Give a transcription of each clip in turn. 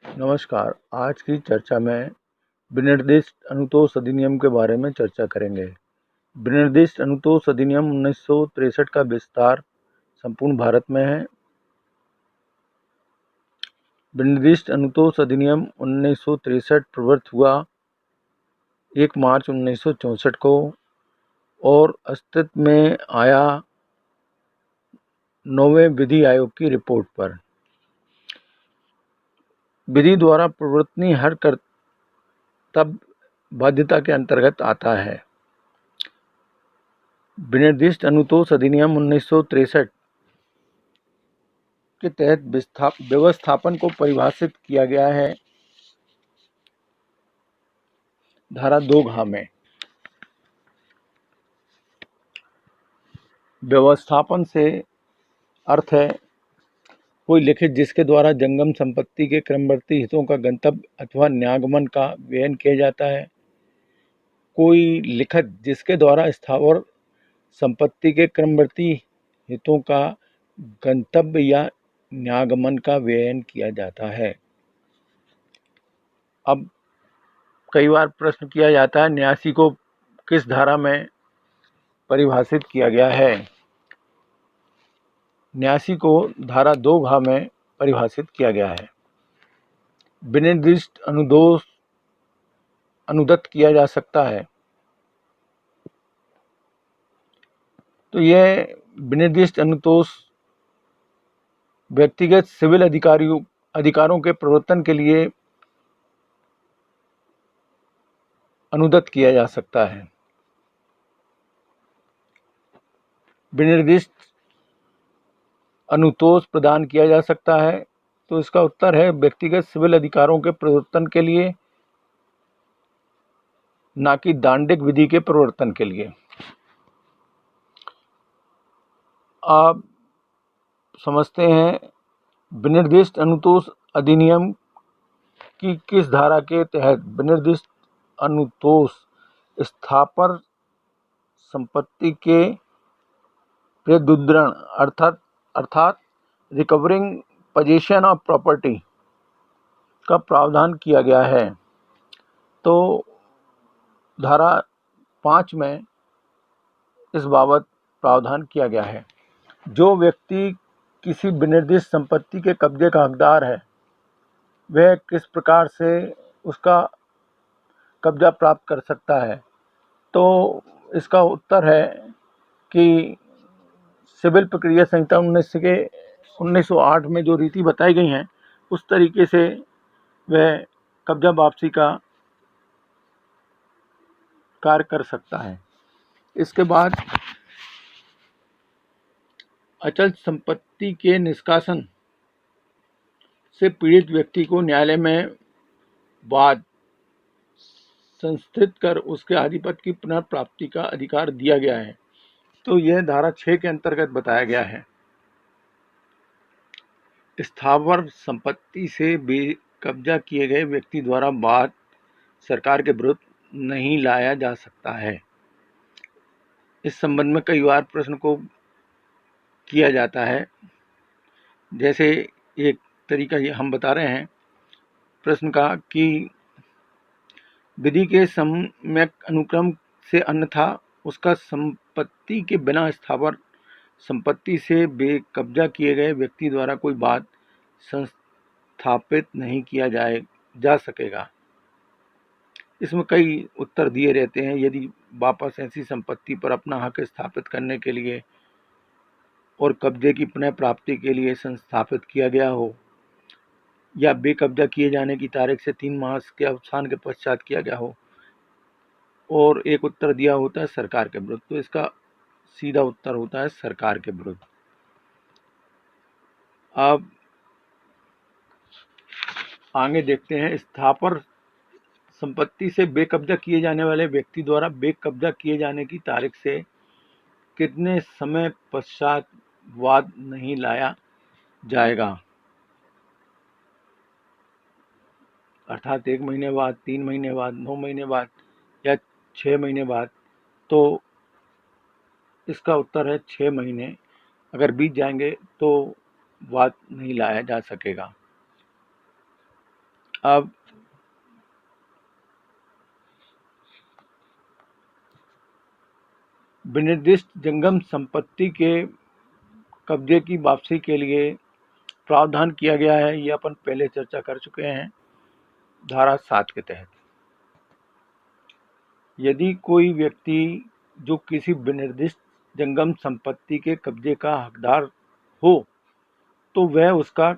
नमस्कार। आज की चर्चा में विनिर्दिष्ट अनुतोष अधिनियम के बारे में चर्चा करेंगे। विनिर्दिष्ट अनुतोष अधिनियम 1963 का विस्तार संपूर्ण भारत में है। विनिर्दिष्ट अनुतोष अधिनियम 1963 प्रवृत्त हुआ 1 मार्च 1964 को और अस्तित्व में आया 9वें विधि आयोग की रिपोर्ट पर। विधि द्वारा प्रवर्तनीय हर कर्तव्य बाध्यता के अंतर्गत आता है। विनिर्दिष्ट अनुतोष अधिनियम 1963 के तहत व्यवस्थापन को परिभाषित किया गया है धारा 2 में। व्यवस्थापन से अर्थ है कोई लिखित जिसके द्वारा जंगम संपत्ति के क्रमवर्ती हितों का गंतव्य अथवा न्यागमन का व्ययन किया जाता है। कोई लिखित जिसके द्वारा स्थावर संपत्ति के क्रमवर्ती हितों का गंतव्य या न्यागमन का व्ययन किया जाता है। अब कई बार प्रश्न किया जाता है न्यासी को किस धारा में परिभाषित किया गया है। न्यासी को धारा 2 में परिभाषित किया गया है। विनिर्दिष्ट अनुदोष अनुदत्त किया जा सकता है। तो यह विनिर्दिष्ट अनुतोष व्यक्तिगत सिविल अधिकारों के प्रवर्तन के लिए अनुदत्त किया जा सकता है। विनिर्दिष्ट अनुतोष प्रदान किया जा सकता है, तो इसका उत्तर है व्यक्तिगत सिविल अधिकारों के प्रवर्तन के लिए, ना कि दांडिक विधि के प्रवर्तन के लिए। आप समझते हैं विनिर्दिष्ट अनुतोष अधिनियम की किस धारा के तहत विनिर्दिष्ट अनुतोष स्थापर संपत्ति के पुनरुद्धरण अर्थात रिकवरिंग पोजीशन ऑफ प्रॉपर्टी का प्रावधान किया गया है। तो धारा 5 में इस बाबत प्रावधान किया गया है। जो व्यक्ति किसी विनिर्दिष्ट संपत्ति के कब्जे का हकदार है वह किस प्रकार से उसका कब्जा प्राप्त कर सकता है। तो इसका उत्तर है कि सिविल प्रक्रिया संहिता 1908 में जो रीति बताई गई हैं उस तरीके से वह कब्जा वापसी का कार्य कर सकता है। इसके बाद अचल संपत्ति के निष्कासन से पीड़ित व्यक्ति को न्यायालय में वाद संस्थित कर उसके आधिपत्य की पुनर्प्राप्ति का अधिकार दिया गया है। तो यह धारा 6 के अंतर्गत बताया गया है। स्थावर संपत्ति से बेकब्जा किए गए व्यक्ति द्वारा वाद सरकार के विरुद्ध नहीं लाया जा सकता है। इस संबंध में कई बार प्रश्न को किया जाता है। जैसे एक तरीका ये हम बता रहे हैं प्रश्न का कि विधि के सम्यक अनुक्रम से अन्यथा उसका संपत्ति के बिना स्थावर संपत्ति से बेकब्जा किए गए व्यक्ति द्वारा कोई बात संस्थापित नहीं किया जा सकेगा। इसमें कई उत्तर दिए रहते हैं। यदि वापस ऐसी संपत्ति पर अपना हक स्थापित करने के लिए और कब्जे की पुनः प्राप्ति के लिए संस्थापित किया गया हो या बेकब्जा किए जाने की तारीख से 3 मास के अवसान के पश्चात किया गया हो, और एक उत्तर दिया होता है सरकार के विरुद्ध। तो इसका सीधा उत्तर होता है सरकार के विरुद्ध। अब आगे देखते हैं स्थावर संपत्ति से बेकब्जा किए जाने वाले व्यक्ति द्वारा बेकब्जा किए जाने की तारीख से कितने समय पश्चात वाद नहीं लाया जाएगा, अर्थात 1 महीने बाद, 3 महीने बाद, 9 महीने बाद या 6 महीने बाद। तो इसका उत्तर है 6 महीने अगर बीत जाएंगे तो वाद नहीं लाया जा सकेगा। अब विनिर्दिष्ट जंगम संपत्ति के कब्जे की वापसी के लिए प्रावधान किया गया है, ये अपन पहले चर्चा कर चुके हैं धारा 7 के तहत। यदि कोई व्यक्ति जो किसी विनिर्दिष्ट जंगम संपत्ति के कब्जे का हकदार हो तो वह उसका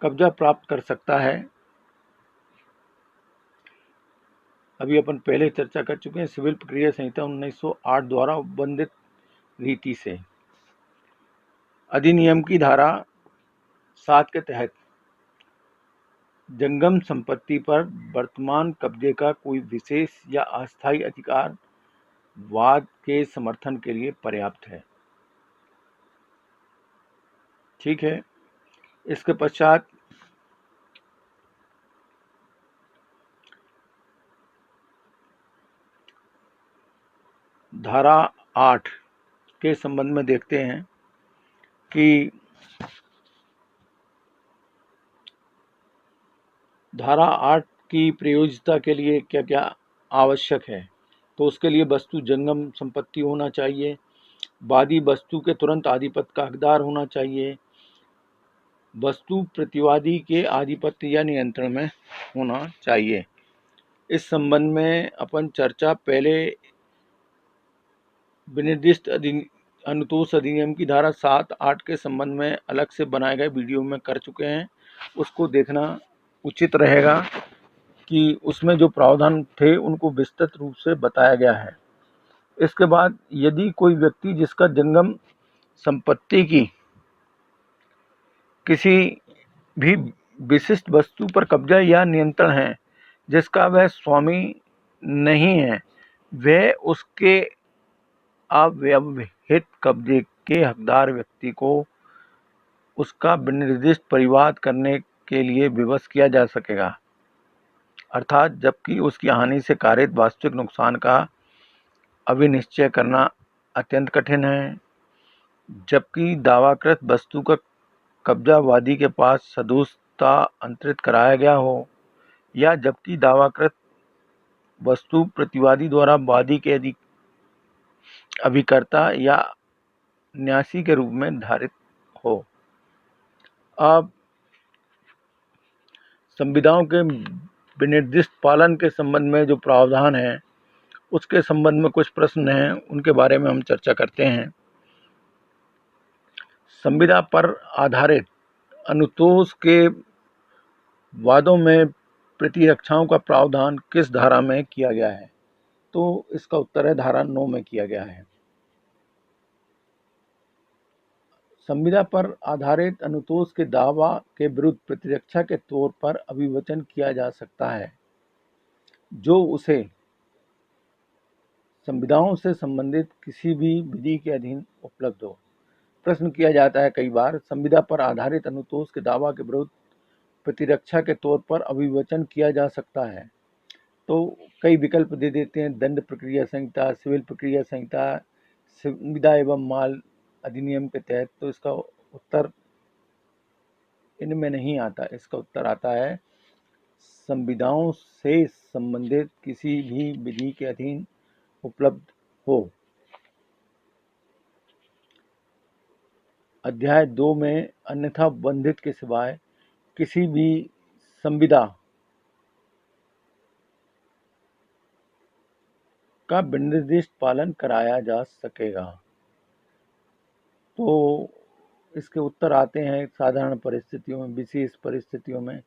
कब्जा प्राप्त कर सकता है। अभी अपन पहले चर्चा कर चुके हैं सिविल प्रक्रिया संहिता 1908 द्वारा उपबंधित रीति से। अधिनियम की धारा 7 के तहत जंगम संपत्ति पर वर्तमान कब्जे का कोई विशेष या अस्थायी अधिकार वाद के समर्थन के लिए पर्याप्त है। ठीक है। इसके पश्चात धारा 8 के संबंध में देखते हैं कि धारा 8 की प्रयोज्यता के लिए क्या क्या आवश्यक है। तो उसके लिए वस्तु जंगम संपत्ति होना चाहिए, वादी वस्तु के तुरंत आधिपत्य का हकदार होना चाहिए, वस्तु प्रतिवादी के आधिपत्य या नियंत्रण में होना चाहिए। इस संबंध में अपन चर्चा पहले विनिर्दिष्ट अनुतोष अधिनियम की धारा 7-8 के संबंध में अलग से बनाए गए वीडियो में कर चुके हैं। उसको देखना उचित रहेगा कि उसमें जो प्रावधान थे उनको विस्तृत रूप से बताया गया है। इसके बाद यदि कोई व्यक्ति जिसका जंगम संपत्ति की किसी भी विशिष्ट वस्तु पर कब्जा या नियंत्रण है जिसका वह स्वामी नहीं है, वह उसके अव्यवहित कब्जे के हकदार व्यक्ति को उसका विनिर्दिष्ट परिवाद करने के लिए विवश किया जा सकेगा। अर्थात जबकि उसकी हानि से कारित वास्तविक नुकसान का अभिनिश्चय करना अत्यंत कठिन है, जबकि दावाकृत वस्तु का कब्जा वादी के पास सदोषता अंतरित कराया गया हो, या जबकि दावाकृत वस्तु प्रतिवादी द्वारा वादी के अभिकर्ता या न्यासी के रूप में धारित हो। अब संविधाओं के विनिर्दिष्ट पालन के संबंध में जो प्रावधान है उसके संबंध में कुछ प्रश्न हैं, उनके बारे में हम चर्चा करते हैं। संविदा पर आधारित अनुतोष के वादों में प्रतिरक्षाओं का प्रावधान किस धारा में किया गया है? तो इसका उत्तर है धारा 9 में किया गया है। संविदा पर आधारित अनुतोष के दावा के विरुद्ध प्रतिरक्षा के तौर पर अभिवचन किया जा सकता है जो उसे संविदाओं से संबंधित किसी भी विधि के अधीन उपलब्ध हो। प्रश्न किया जाता है कई बार, संविदा पर आधारित अनुतोष के दावा के विरुद्ध प्रतिरक्षा के तौर पर अभिवचन किया जा सकता है, तो कई विकल्प दे देते हैं, दंड प्रक्रिया संहिता, सिविल प्रक्रिया संहिता, संविदा एवं माल अधिनियम के तहत। तो इसका उत्तर इनमें नहीं आता। इसका उत्तर आता है संविदाओं से संबंधित किसी भी विधि के अधीन उपलब्ध हो। अध्याय 2 में अन्यथा बंधित के सिवाय किसी भी संविदा का विनिर्दिष्ट पालन कराया जा सकेगा। तो इसके उत्तर आते हैं साधारण परिस्थितियों में, विशेष परिस्थितियों में,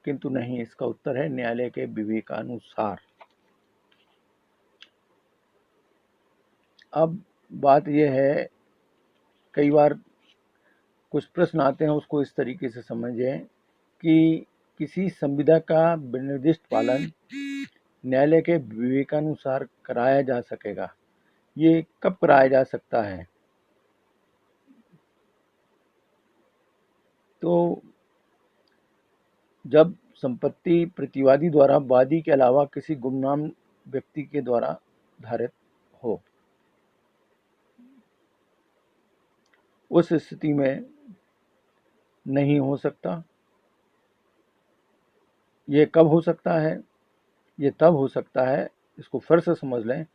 किंतु नहीं। इसका उत्तर है न्यायालय के विवेकानुसार। अब बात यह है, कई बार कुछ प्रश्न आते हैं, उसको इस तरीके से समझें कि किसी संविदा का विनिर्दिष्ट पालन न्यायालय के विवेकानुसार कराया जा सकेगा। ये कब कराया जा सकता है? तो जब संपत्ति प्रतिवादी द्वारा वादी के अलावा किसी गुमनाम व्यक्ति के द्वारा धारित हो। उस स्थिति में नहीं हो सकता। ये कब हो सकता है? ये तब हो सकता है, इसको फिर से समझ लें,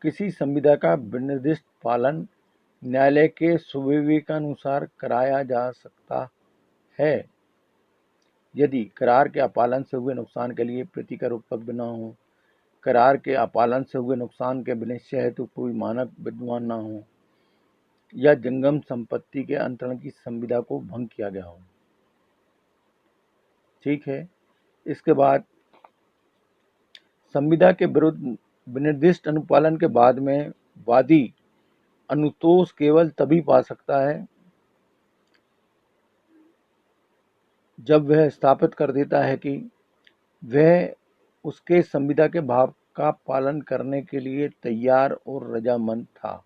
किसी संविदा का विनिर्दिष्ट पालन न्यायालय के सुविवेकानुसार कराया जा सकता है यदि करार के अपालन से हुए नुकसान के लिए प्रतिकर उपलब्ध न हो, करार के अपालन से हुए नुकसान के विनिश्चय हेतु कोई मानक विद्यमान न हो, या जंगम संपत्ति के अंतरण की संविदा को भंग किया गया हो। ठीक है। इसके बाद संविदा के विरुद्ध विनिर्दिष्ट अनुपालन के बाद में वादी अनुतोष केवल तभी पा सकता है जब वह स्थापित कर देता है कि वह उसके संविदा के भाव का पालन करने के लिए तैयार और रजामंद था।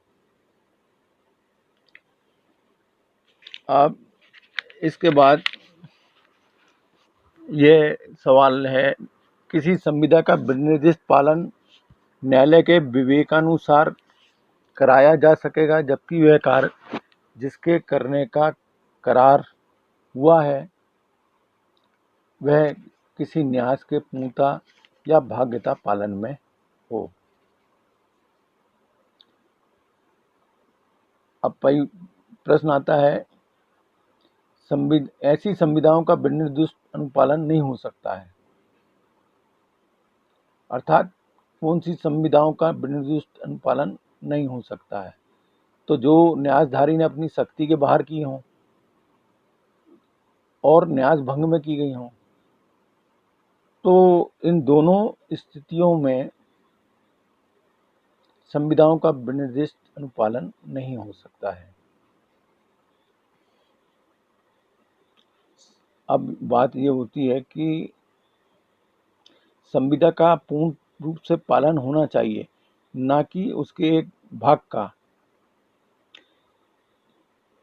अब इसके बाद यह सवाल है, किसी संविदा का विनिर्दिष्ट पालन न्यायालय के विवेकानुसार कराया जा सकेगा जबकि वह कार्य जिसके करने का करार हुआ है वह किसी न्यास के पूर्णता या भाग्यता पालन में हो। अब प्रश्न आता है, ऐसी संविदाओं का विनिर्दिष्ट अनुपालन नहीं हो सकता है, अर्थात कौन सी संविदाओं का विनिर्दिष्ट अनुपालन नहीं हो सकता है? तो जो न्यासधारी ने अपनी शक्ति के बाहर की हों और न्यास भंग में की गई हों, तो इन दोनों स्थितियों में संविदाओं का विनिर्दिष्ट अनुपालन नहीं हो सकता है। अब बात ये होती है कि संविदा का पूर्ण रूप से पालन होना चाहिए, ना कि उसके एक भाग का।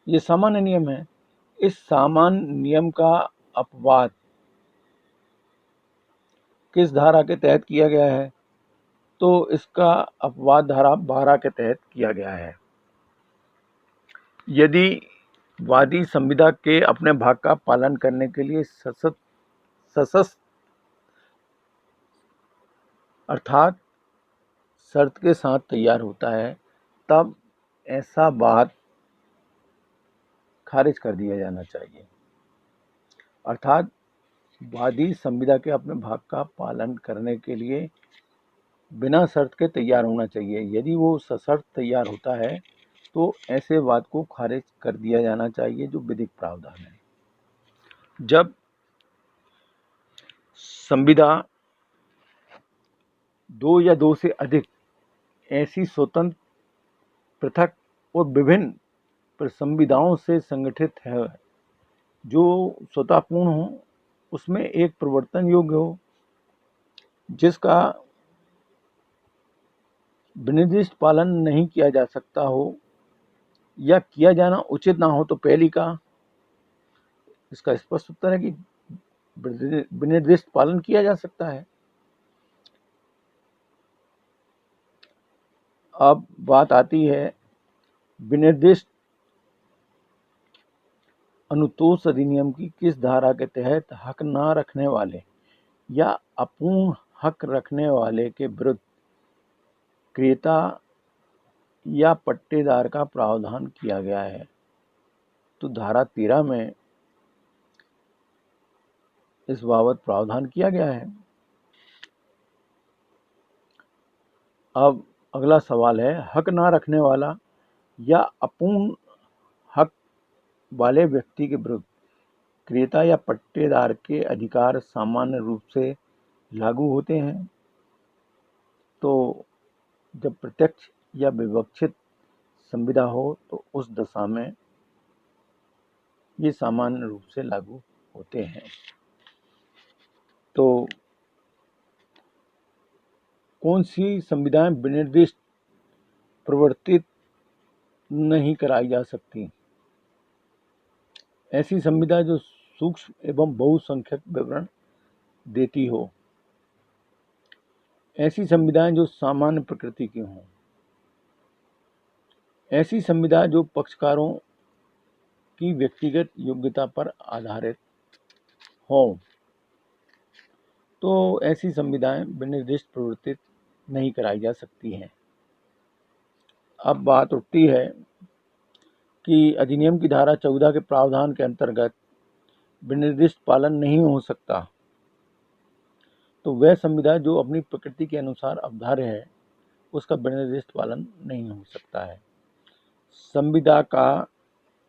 ये सामान्य नियम है। इस सामान्य नियम का अपवाद किस धारा के तहत किया गया है? तो इसका अपवाद धारा 12 के तहत किया गया है। यदि वादी संविदा के अपने भाग का पालन करने के लिए सशक्त अर्थात शर्त के साथ तैयार होता है, तब ऐसा वाद खारिज कर दिया जाना चाहिए। अर्थात वादी संविदा के अपने भाग का पालन करने के लिए बिना शर्त के तैयार होना चाहिए। यदि वो सशर्त तैयार होता है तो ऐसे वाद को खारिज कर दिया जाना चाहिए जो विधिक प्रावधान है। जब संविदा दो या दो से अधिक ऐसी स्वतंत्र, पृथक और विभिन्न संविदाओं से संगठित है जो स्वतःपूर्ण हो, उसमें एक प्रवर्तन योग्य हो, जिसका विनिर्दिष्ट पालन नहीं किया जा सकता हो या किया जाना उचित ना हो, तो पहली का इसका स्पष्ट उत्तर है कि विनिर्दिष्ट पालन किया जा सकता है। अब बात आती है विनिर्दिष्ट अनुतोष अधिनियम की किस धारा के तहत हक न रखने वाले या अपूर्ण हक रखने वाले के विरुद्ध क्रेता या पट्टेदार का प्रावधान किया गया है? तो धारा 13 में इस बाबत प्रावधान किया गया है। अब अगला सवाल है, हक ना रखने वाला या अपूर्ण हक वाले व्यक्ति के विरुद्ध क्रेता या पट्टेदार के अधिकार सामान्य रूप से लागू होते हैं? तो जब प्रत्यक्ष या विवक्षित संविदा हो तो उस दशा में ये सामान्य रूप से लागू होते हैं। तो कौन सी संविधाएं विनिर्दिष्ट प्रवर्तित नहीं कराई जा सकती? ऐसी संविदा जो सूक्ष्म एवं बहुसंख्यक विवरण देती हो, ऐसी संविधाएं जो सामान्य प्रकृति की हों, ऐसी संविदा जो पक्षकारों की व्यक्तिगत योग्यता पर आधारित हों तो ऐसी संविदाएं विनिर्दिष्ट प्रवर्तित नहीं कराई जा सकती हैं। अब बात उठती है कि अधिनियम की धारा 14 के प्रावधान के अंतर्गत विनिर्दिष्ट पालन नहीं हो सकता, तो वह संविदा जो अपनी प्रकृति के अनुसार अपरिहार्य है उसका विनिर्दिष्ट पालन नहीं हो सकता है। संविदा का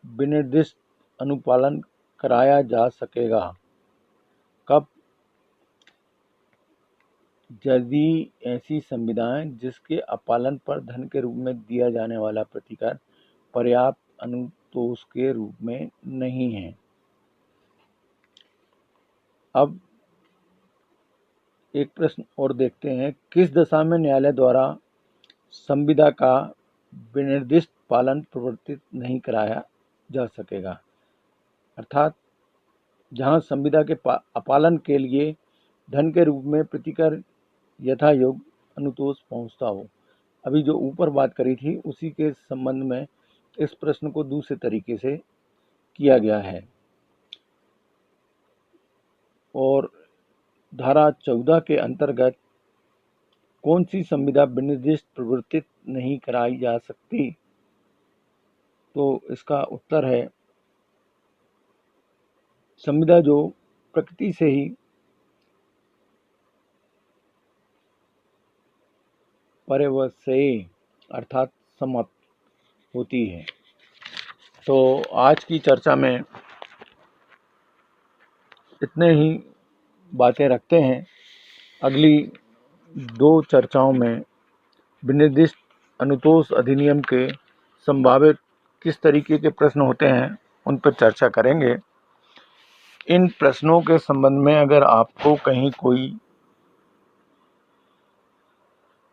विनिर्दिष्ट अनुपालन कराया जा सकेगा कब? यदि ऐसी संविदाएं जिसके अपालन पर धन के रूप में दिया जाने वाला प्रतिकर पर्याप्त अनुतोष के रूप में नहीं है। अब एक प्रश्न और देखते हैं, किस दशा में न्यायालय द्वारा संविदा का विनिर्दिष्ट पालन प्रवर्तित नहीं कराया जा सकेगा? अर्थात जहां संविदा के अपालन के लिए धन के रूप में प्रतिकर यथा योग्य अनुतोष पहुंचता हो। अभी जो ऊपर बात करी थी उसी के संबंध में इस प्रश्न को दूसरे तरीके से किया गया है और धारा 14 के अंतर्गत कौन सी संविदा विनिर्दिष्ट प्रवर्तित नहीं कराई जा सकती? तो इसका उत्तर है संविदा जो प्रकृति से ही पर्यवसायी अर्थात समाप्त होती है। तो आज की चर्चा में इतने ही बातें रखते हैं। अगली 2 चर्चाओं में विनिर्दिष्ट अनुतोष अधिनियम के संभावित किस तरीके के प्रश्न होते हैं उन पर चर्चा करेंगे। इन प्रश्नों के संबंध में अगर आपको कहीं कोई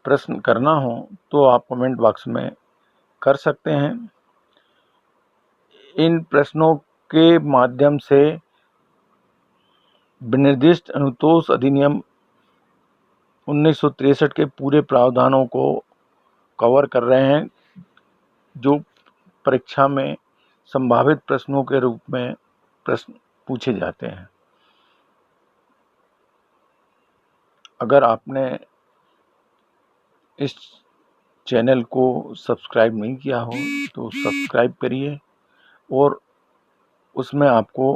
प्रश्न करना हो तो आप कमेंट बॉक्स में कर सकते हैं। इन प्रश्नों के माध्यम से विनिर्दिष्ट अनुतोष अधिनियम 1963 के पूरे प्रावधानों को कवर कर रहे हैं जो परीक्षा में संभावित प्रश्नों के रूप में प्रश्न पूछे जाते हैं। अगर आपने इस चैनल को सब्सक्राइब नहीं किया हो तो सब्सक्राइब करिए और उसमें आपको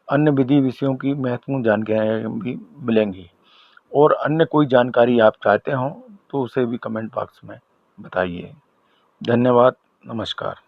अन्य विधि विषयों की महत्वपूर्ण जानकारियाँ भी मिलेंगी और अन्य कोई जानकारी आप चाहते हो तो उसे भी कमेंट बॉक्स में बताइए। धन्यवाद, नमस्कार।